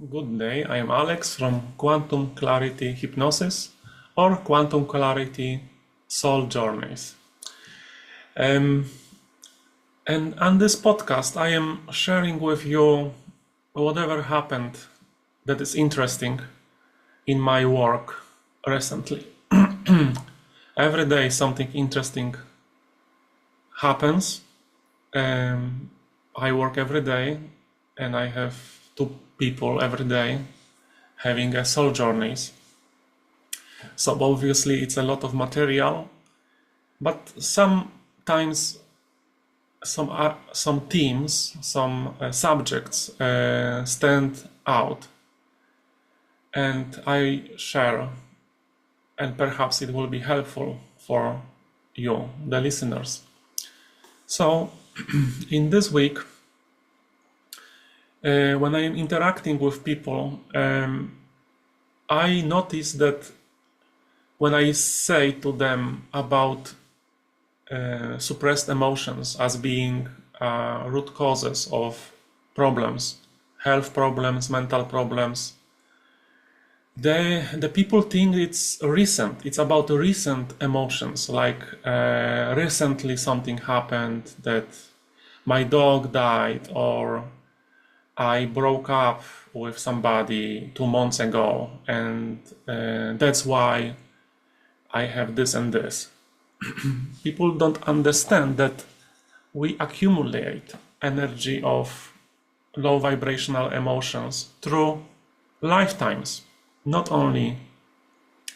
Good day, I am Alex from Quantum Clarity Hypnosis or Quantum Clarity Soul Journeys. And on this podcast, I am sharing with you whatever happened that is interesting in my work recently. Every day something interesting happens. I work every day and I have two people every day having a soul journeys. So obviously it's a lot of material, but sometimes some themes, some subjects stand out, and I share, and perhaps it will be helpful for you, the listeners. So in this week, when I am interacting with people, I notice that when I say to them about suppressed emotions as being root causes of problems, health problems, mental problems, the people think it's recent. It's about recent emotions, like recently something happened, that my dog died, or I broke up with somebody 2 months ago, and that's why I have this and this. People don't understand that we accumulate energy of low vibrational emotions through lifetimes, not only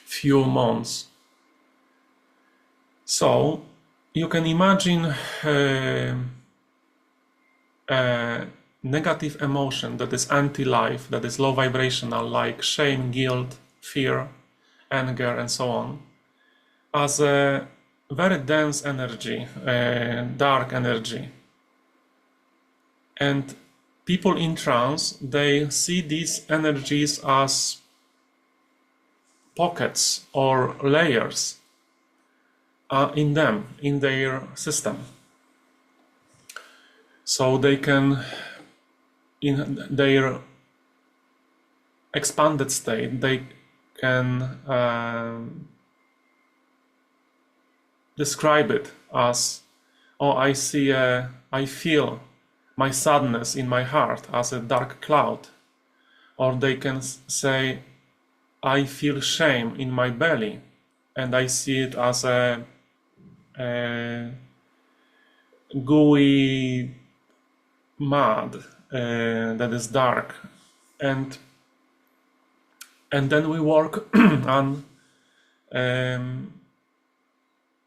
few months. So you can imagine a negative emotion that is anti-life, that is low vibrational, like shame, guilt, fear, anger, and so on, as a very dense energy, dark energy. And people in trance, they see these energies as pockets or layers in them, in their system. So they can, in their expanded state, they can describe it as, oh, I feel my sadness in my heart as a dark cloud. Or they can say, I feel shame in my belly, and I see it as a gooey mud that is dark. And then we work on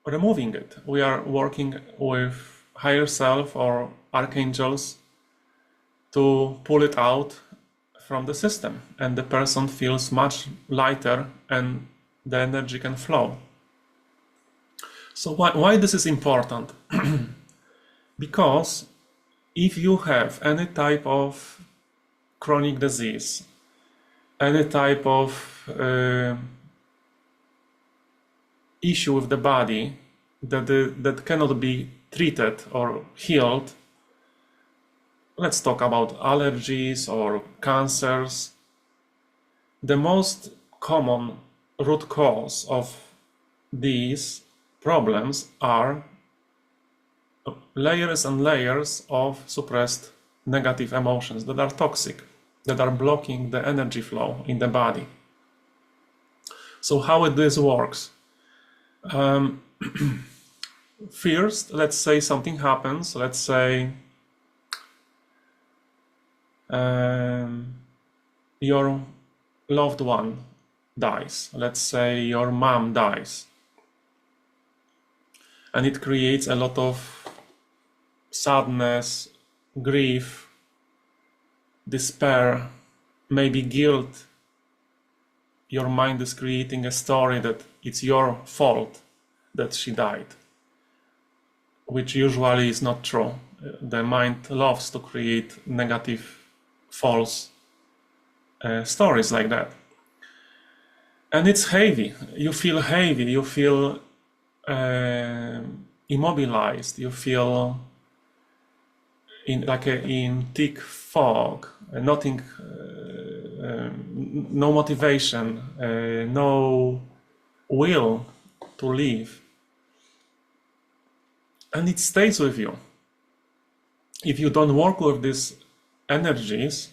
removing it. We are working with higher self or archangels to pull it out from the system, and the person feels much lighter and the energy can flow. So why this is important? Because if you have any type of chronic disease, any type of issue with the body that cannot be treated or healed, let's talk about allergies or cancers. The most common root cause of these problems are layers and layers of suppressed negative emotions that are toxic, that are blocking the energy flow in the body. So how this works? First, let's say something happens. Let's say your loved one dies. Let's say your mom dies. And it creates a lot of sadness, grief, despair, maybe guilt. Your mind is creating a story that it's your fault that she died, which usually is not true. The mind loves to create negative, false stories like that. And it's heavy. You feel heavy, you feel immobilized, you feel in thick fog, nothing no motivation, no will to live. And it stays with you. If you don't work with these energies,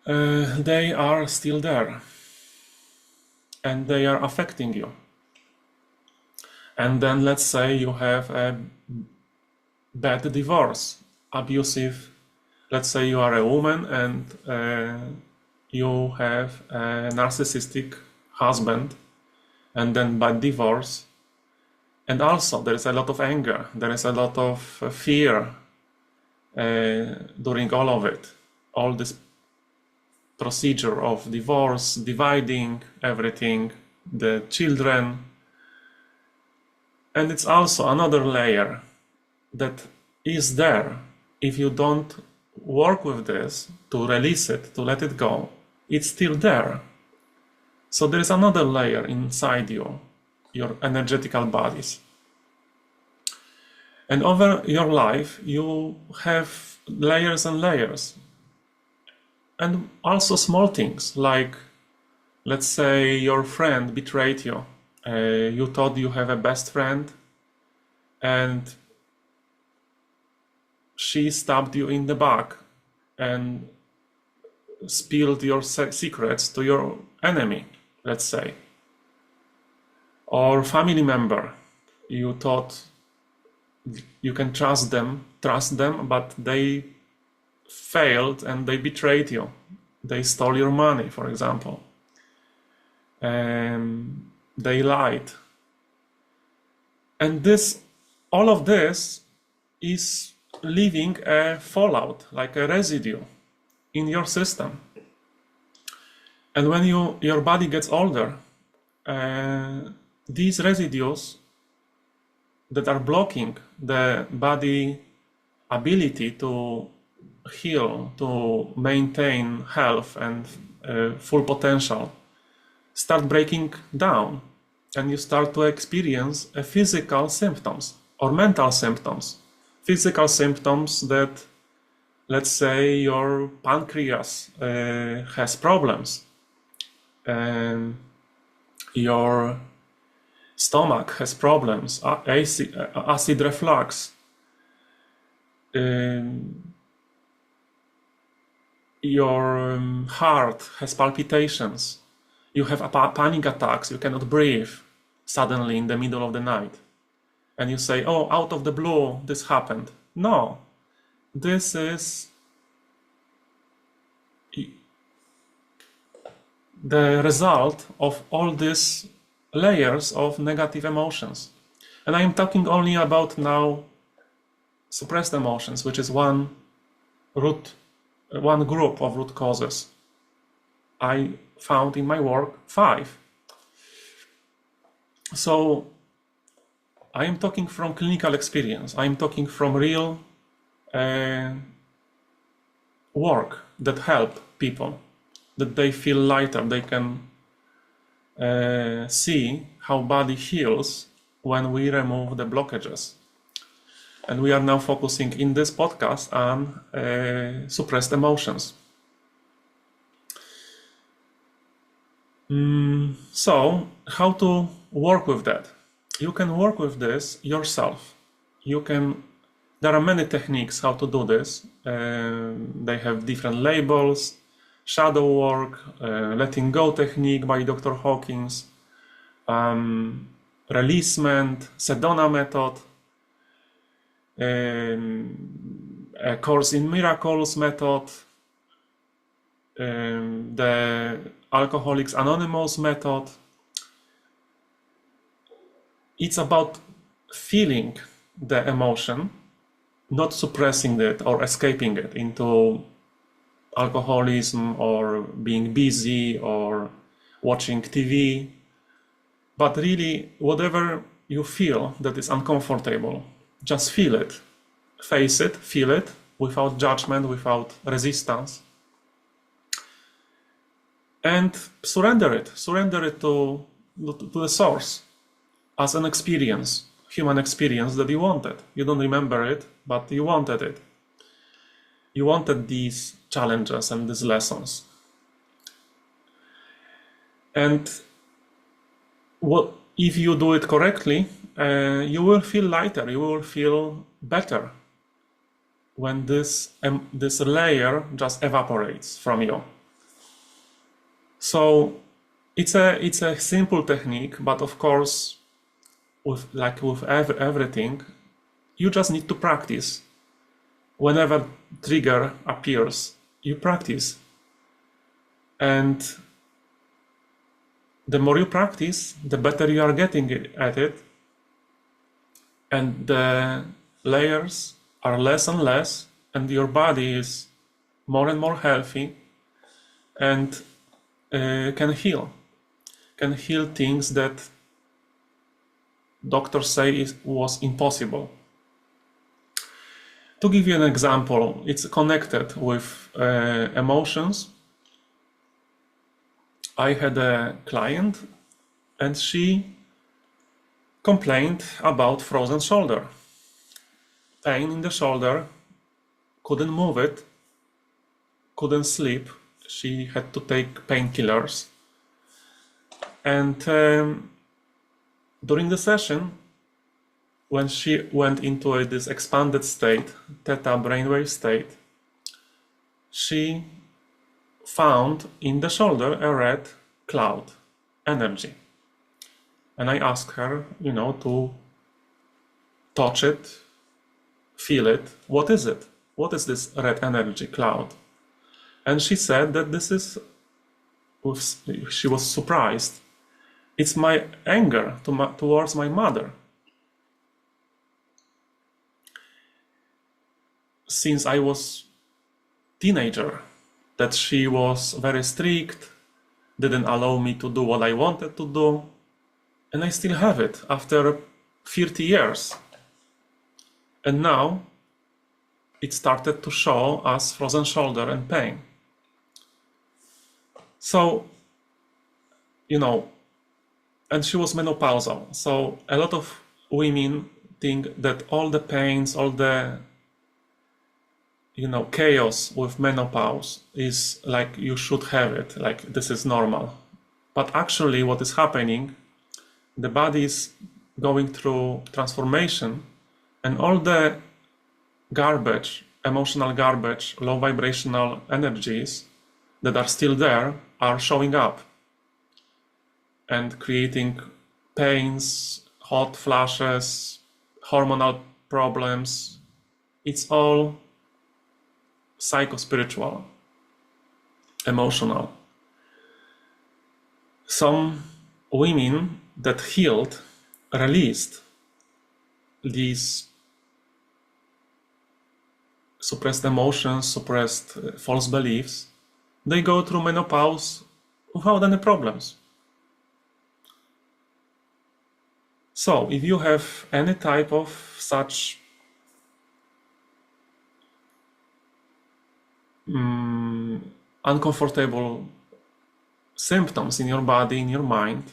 they are still there. And they are affecting you. And then let's say you have a bad divorce, abusive. Let's say you are a woman and you have a narcissistic husband, and then bad divorce. And also there is a lot of anger, there is a lot of fear during all of it. All this procedure of divorce, dividing everything, the children. And it's also another layer that is there. If you don't work with this, to release it, to let it go, it's still there. So there is another layer inside you, your energetical bodies. And over your life, you have layers and layers. And also small things, like, let's say your friend betrayed you. You thought you have a best friend, and she stabbed you in the back and spilled your secrets to your enemy, let's say. Or family member, you thought you can trust them, but they failed and they betrayed you. They stole your money, for example. They lied. And all of this is leaving a fallout, like a residue in your system. And when your body gets older, these residues that are blocking the body ability to heal, to maintain health and full potential, start breaking down, and you start to experience physical symptoms or mental symptoms. Physical symptoms that, let's say, your pancreas has problems, your stomach has problems, acid reflux, your heart has palpitations, you have panic attacks, you cannot breathe suddenly in the middle of the night. And you say, oh, out of the blue, this happened. No, this is the result of all these layers of negative emotions. And I am talking only about now suppressed emotions, which is one group of root causes. I found in my work 5. So I am talking from clinical experience. I am talking from real work that help people, that they feel lighter. They can see how body heals when we remove the blockages. And we are now focusing in this podcast on suppressed emotions. So how to work with that? You can work with this yourself. There are many techniques how to do this. They have different labels: shadow work, letting go technique by Dr. Hawkins, releasement, Sedona method, a Course in Miracles method, the Alcoholics Anonymous method. It's about feeling the emotion, not suppressing it or escaping it into alcoholism or being busy or watching TV, but really whatever you feel that is uncomfortable, just feel it, face it, feel it without judgment, without resistance, and surrender it to the source as an experience, human experience that you wanted. You don't remember it, but you wanted it. you wanted these challenges and these lessons. And what if you do it correctly, you will feel lighter, you will feel better when this layer just evaporates from you. So it's a simple technique, but of course, with everything, you just need to practice. Whenever trigger appears, you practice, and the more you practice, the better you are getting at it, and the layers are less and less, and your body is more and more healthy, and can heal things that doctors say was impossible. To give you an example, it's connected with emotions. I had a client and she complained about frozen shoulder. Pain in the shoulder, couldn't move it, couldn't sleep. She had to take painkillers. And during the session, when she went into this expanded state, theta brainwave state, she found in the shoulder a red cloud energy. And I asked her, to touch it, feel it. What is it? What is this red energy cloud? And she said that she was surprised. It's my anger towards my mother. Since I was teenager, that she was very strict, didn't allow me to do what I wanted to do, and I still have it after 30 years. And now it started to show as frozen shoulder and pain. So, and she was menopausal. So a lot of women think that all the pains, all the chaos with menopause is like you should have it, like this is normal. But actually what is happening, the body is going through transformation, and all the garbage, emotional garbage, low vibrational energies that are still there are showing up and creating pains, hot flashes, hormonal problems. It's all psycho-spiritual, emotional. Some women that healed, released these suppressed emotions, suppressed false beliefs, they go through menopause without any problems. So if you have any type of such uncomfortable symptoms in your body, in your mind,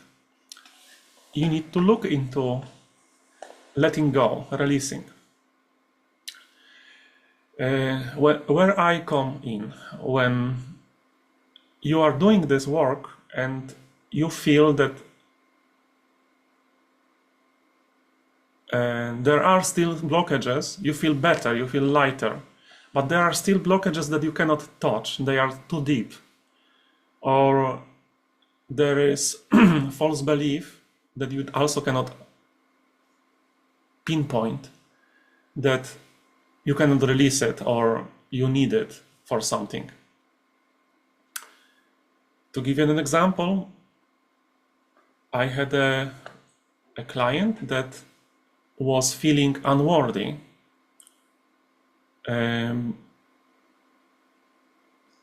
you need to look into letting go, releasing. Where I come in, when you are doing this work and you feel that there are still blockages, you feel better, you feel lighter, but there are still blockages that you cannot touch, they are too deep. Or there is false belief that you also cannot pinpoint, that you cannot release it or you need it for something. To give you an example, I had a client that was feeling unworthy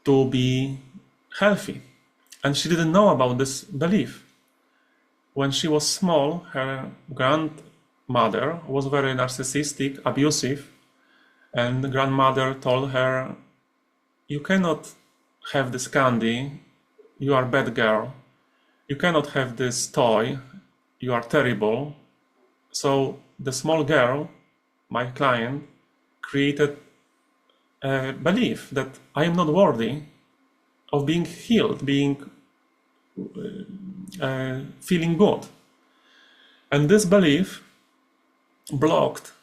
to be healthy, and she didn't know about this belief. When she was small, her grandmother was very narcissistic, abusive, and the grandmother told her, you cannot have this candy, you are a bad girl. You cannot have this toy, you are terrible. So the small girl, my client, created belief that I am not worthy of being healed, feeling good. And this belief blocked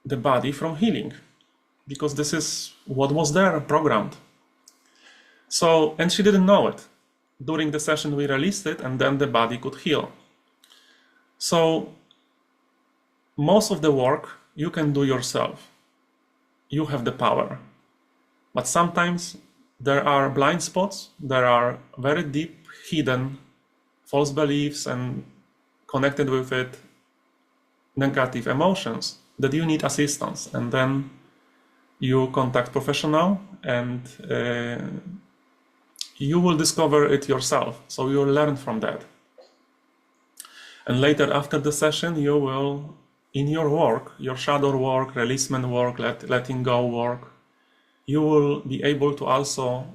the body from healing, because this is what was there programmed. So, and she didn't know it. During the session we released it, and then the body could heal. So most of the work you can do yourself. You have the power. But sometimes there are blind spots, there are very deep, hidden false beliefs and connected with it negative emotions that you need assistance. And then you contact professional, and you will discover it yourself. So you will learn from that. And later, after the session, you will, in your work, your shadow work, releasement work, letting go work, you will be able to also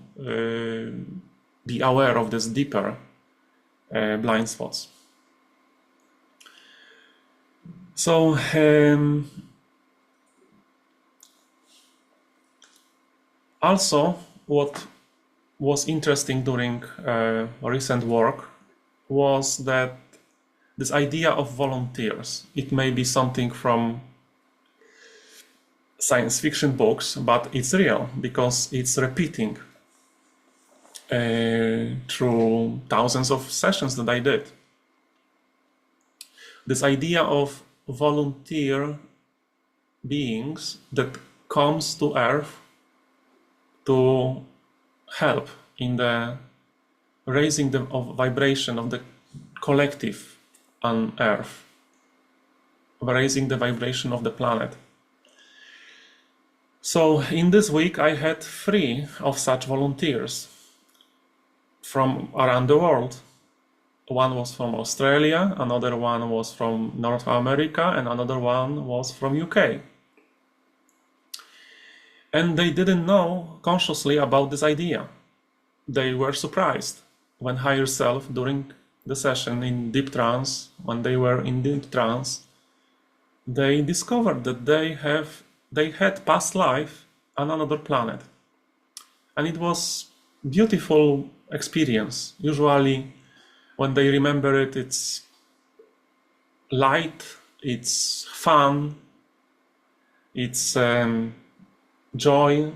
be aware of this deeper blind spots. So also what was interesting during recent work was that this idea of volunteers, it may be something from science fiction books, but it's real because it's repeating through thousands of sessions that I did. This idea of volunteer beings that comes to Earth to help in the raising of vibration of the collective on Earth, raising the vibration of the planet. So in this week I had 3 of such volunteers from around the world. One was from Australia, another one was from North America, and another one was from UK. And they didn't know consciously about this idea. They were surprised when higher self, during the session in deep trance, when they were in deep trance, they discovered that they had past life on another planet. And it was beautiful experience. Usually when they remember it, it's light, it's fun, it's joy,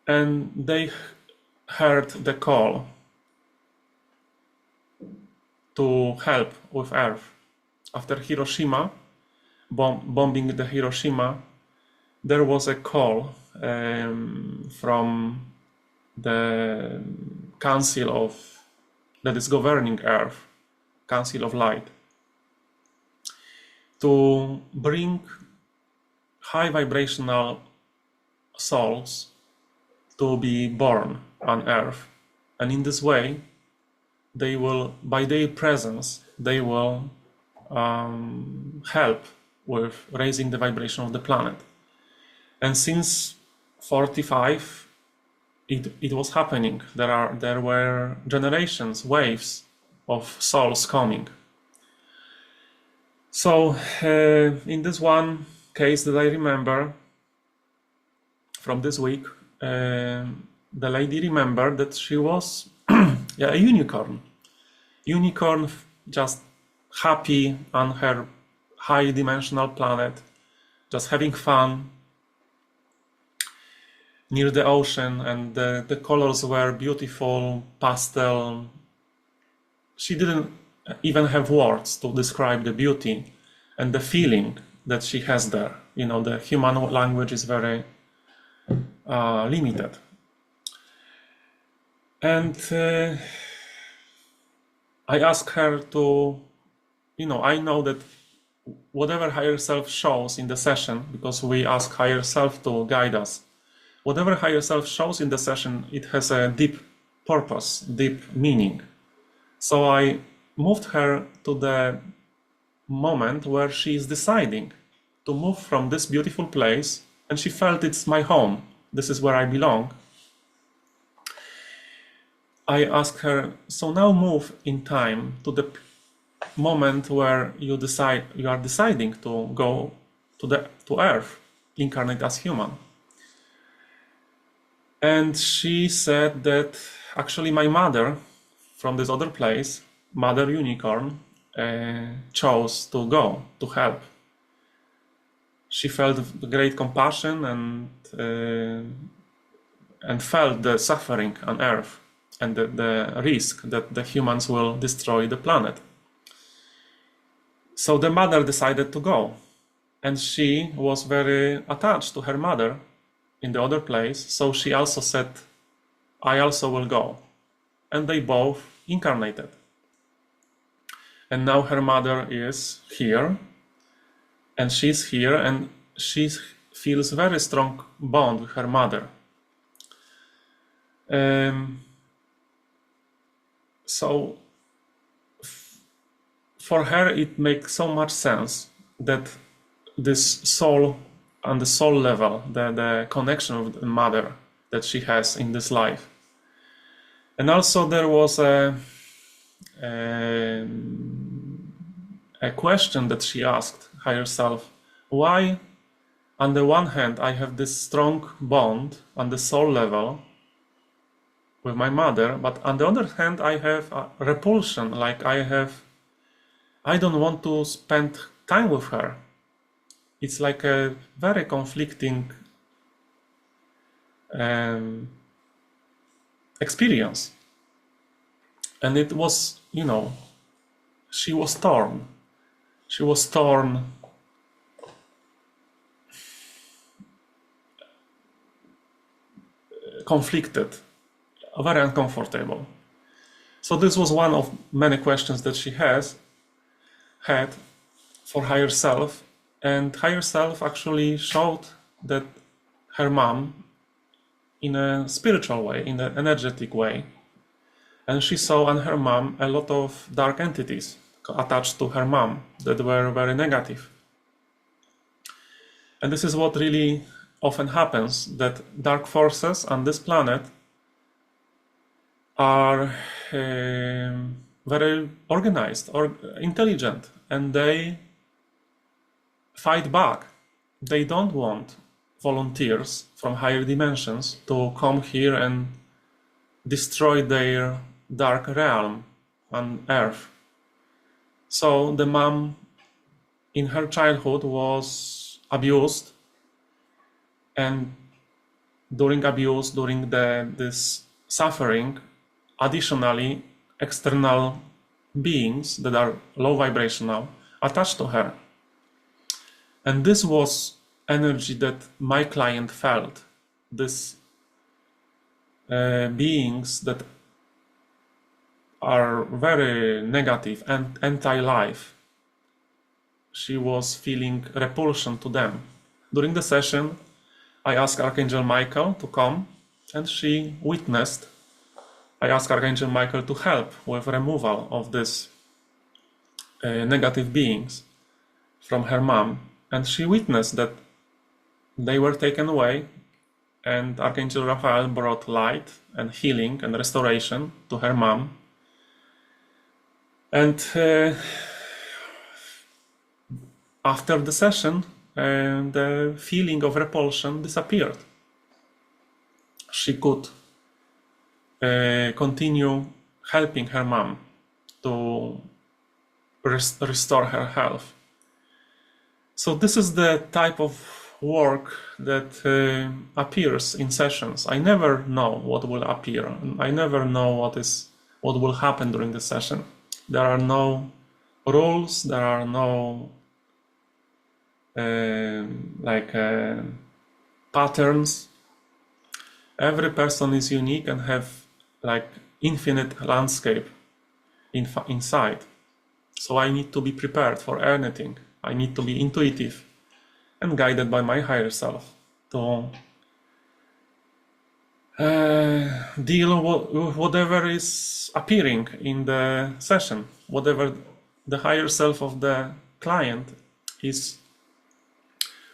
and they heard the call to help with Earth. After Hiroshima, bombing the Hiroshima, there was a call from the Council that is governing Earth, Council of Light, to bring high vibrational souls to be born on Earth. And in this way, they will, by their presence, they will help with raising the vibration of the planet. And since 45, it was happening. There were generations, waves of souls coming. So in this one case that I remember from this week, the lady remembered that she was a unicorn. Unicorn, just happy on her high dimensional planet, just having fun near the ocean, and the colors were beautiful, pastel. She didn't even have words to describe the beauty and the feeling that she has there. You know, the human language is very limited. And I asked her to, I know that whatever higher self shows in the session, because we ask higher self to guide us, whatever higher self shows in the session, it has a deep purpose, deep meaning. So I moved her to the moment where she is deciding to move from this beautiful place, and she felt it's my home, this is where I belong. I asked her, so now move in time to the moment where you are deciding to go to Earth, incarnate as human. And she said that actually my mother from this other place, Mother Unicorn, chose to go to help. She felt great compassion and felt the suffering on Earth and the risk that the humans will destroy the planet. So the mother decided to go, and she was very attached to her mother in the other place, so she also said, I also will go. And they both incarnated. And now her mother is here, and she's here, and she feels very strong bond with her mother. So for her it makes so much sense that this soul, on the soul level, the connection with the mother that she has in this life. And also there was a question that she asked herself, why on the one hand I have this strong bond on the soul level with my mother, but on the other hand I have a repulsion, like I don't want to spend time with her. It's like a very conflicting experience. And it was, she was torn. She was torn, conflicted, very uncomfortable. So this was one of many questions that she had for higher self, and higher self actually showed that her mom in a spiritual way, in an energetic way, and she saw on her mom a lot of dark entities attached to her mom that were very negative. And this is what really often happens, that dark forces on this planet are very organized or intelligent, and they fight back. They don't want volunteers from higher dimensions to come here and destroy their dark realm on Earth. So the mom in her childhood was abused, and during abuse, during this suffering, additionally external beings that are low vibrational attached to her. And this was energy that my client felt, this beings that are very negative and anti-life. She was feeling repulsion to them. During the session, I asked Archangel Michael to come, and she witnessed. I asked Archangel Michael to help with removal of these negative beings from her mom, and she witnessed that they were taken away, and Archangel Raphael brought light and healing and restoration to her mom. And after the session, the feeling of repulsion disappeared. She could continue helping her mom to restore her health. So this is the type of work that appears in sessions. I never know what will appear. I never know what will happen during the session. There are no rules. There are no patterns. Every person is unique and have like infinite landscape inside. So I need to be prepared for anything. I need to be intuitive and guided by my higher self to deal with whatever is appearing in the session, whatever the higher self of the client is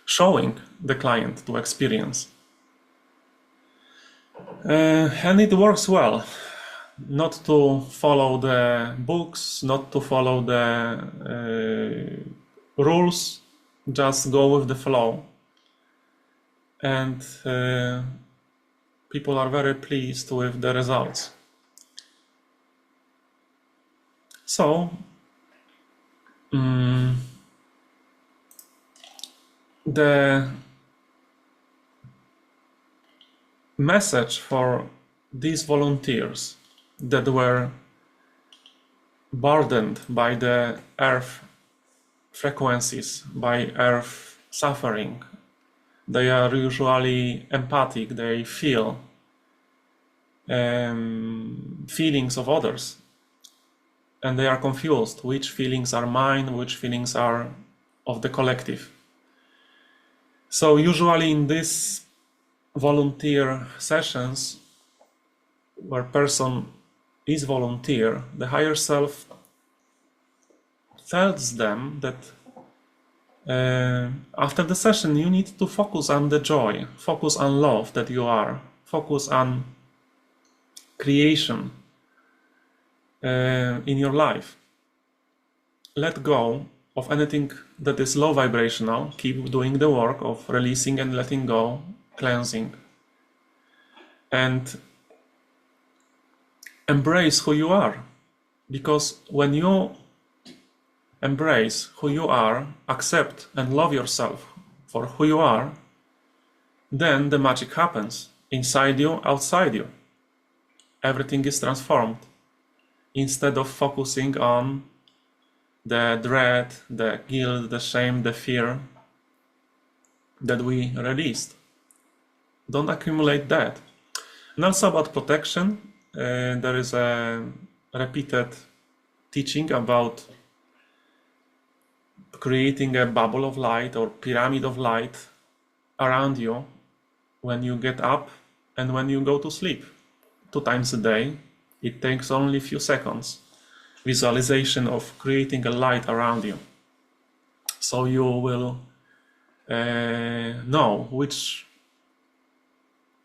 showing the client to experience. And it works well. Not to follow the books, not to follow the rules, just go with the flow. And people are very pleased with the results. So, the message for these volunteers that were burdened by the earth frequencies, by earth suffering, they are usually empathic, they feel feelings of others, and they are confused which feelings are mine, which feelings are of the collective. So usually in these volunteer sessions where person is volunteer, the higher self tells them that after the session you need to focus on the joy, focus on love that you are, focus on creation in your life. Let go of anything that is low vibrational, keep doing the work of releasing and letting go, cleansing, and embrace who you are. Because when you embrace who you are, accept and love yourself for who you are, then the magic happens inside you, outside you. Everything is transformed. Instead of focusing on the dread, the guilt, the shame, the fear that we released. Don't accumulate that. And also about protection, there is a repeated teaching about creating a bubble of light or pyramid of light around you when you get up and when you go to sleep. 2 times a day. It takes only a few seconds. Visualization of creating a light around you. So you will know which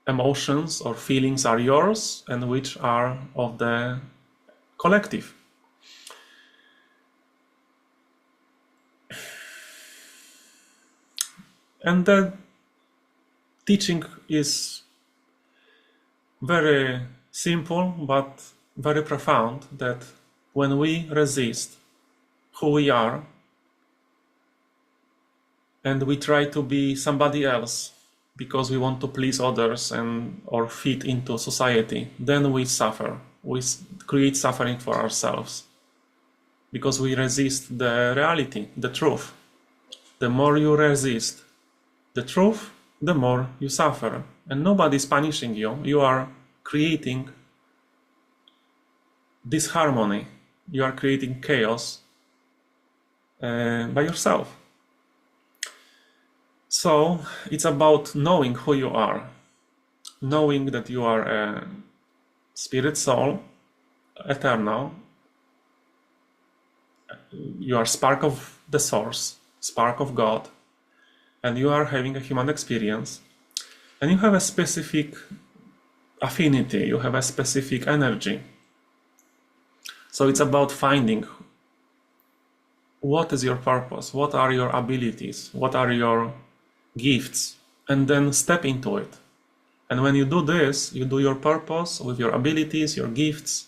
emotions or feelings are yours and which are of the collective. And the teaching is very simple but very profound, that when we resist who we are and we try to be somebody else because we want to please others and or fit into society, then we suffer. We create suffering for ourselves because we resist the reality, the truth. The more you resist the truth, the more you suffer. And nobody's punishing you. You are creating disharmony. You are creating chaos by yourself. So it's about knowing who you are, knowing that you are a spirit soul, eternal. You are spark of the source, spark of God, and you are having a human experience, and you have a specific affinity, you have a specific energy. So it's about finding what is your purpose, what are your abilities, what are your gifts, and then step into it. And when you do this, you do your purpose with your abilities, your gifts.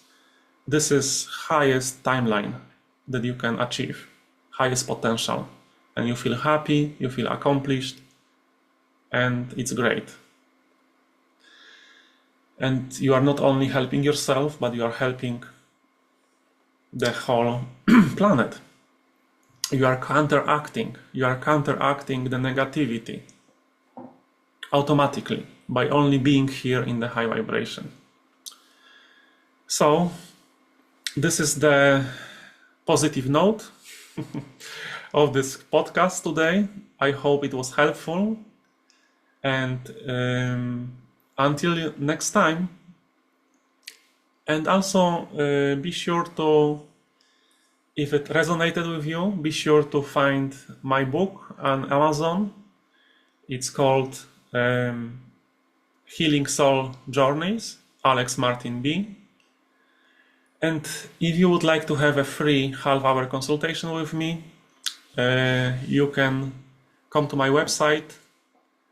This is highest timeline that you can achieve, highest potential. And you feel happy, you feel accomplished, and it's great. And you are not only helping yourself, but you are helping the whole planet. You are counteracting the negativity automatically by only being here in the high vibration. So this is the positive note of this podcast today. I hope it was helpful, and until next time. And also be sure to, if it resonated with you, be sure to find my book on Amazon. It's called Healing Soul Journeys, Alex Martin B. And if you would like to have a free half-hour consultation with me, you can come to my website,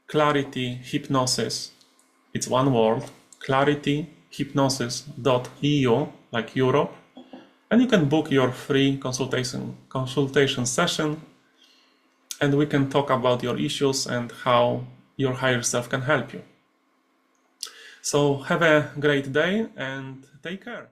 Clarity Hypnosis. It's one word, clarityhypnosis.eu, like Europe, and you can book your free consultation session, and we can talk about your issues and how your higher self can help you. So have a great day and take care.